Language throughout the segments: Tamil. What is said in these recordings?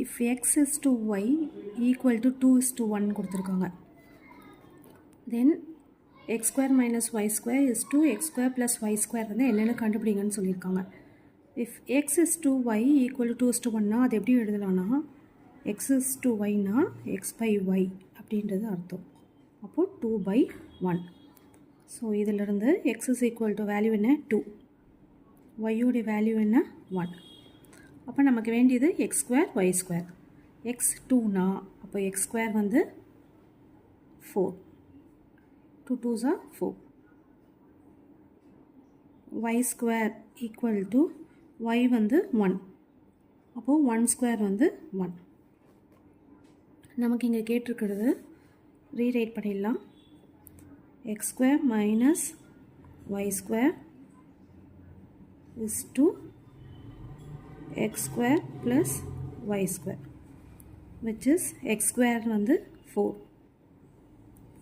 if x is to y equal to 2 is to 1 கொடுத்துருக்காங்க, then x square minus y square is to x square plus y square வந்து என்னென்ன கண்டுபிடிங்கன்னு சொல்லியிருக்காங்க. if x is to y equal to 2 is to 1னா அது எப்படி எழுதலாம்னா x is to yனா x by y அப்படின்றது அர்த்தம். அப்போ 2 by 1. ஸோ இதிலிருந்து x is equal to value என்ன 2, y உடைய வேல்யூ என்ன 1. அப்போ நமக்கு வேண்டியது x square y square. x 2னா அப்போ x square வந்து 4, 2 2s are 4. y square equal to y வந்து 1, அப்போ 1 square வந்து 1. நமக்கு இங்கே கேட்டிருக்கிறது ரீரைட் பண்ணிடலாம். x square minus y square is to x square plus y square, which is x square வந்து 4,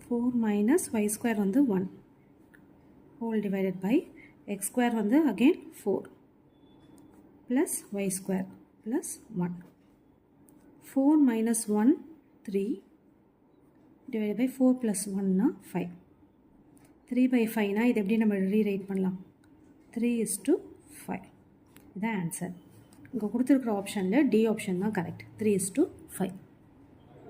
4 minus y square வந்து 1, whole divided by x square வந்து again 4 plus y square plus 1. 4 minus 1 3 divided by 4 plus 1 னா 5. 3 by 5 னா இது எப்படி நம்ம ரீரைட் பண்ணலாம், 3 is to 5. இதான் ஆன்சர். இங்கே கொடுத்துருக்குற ஆப்ஷனில் டி ஆப்ஷன் தான் கரெக்ட், 3 is to 5.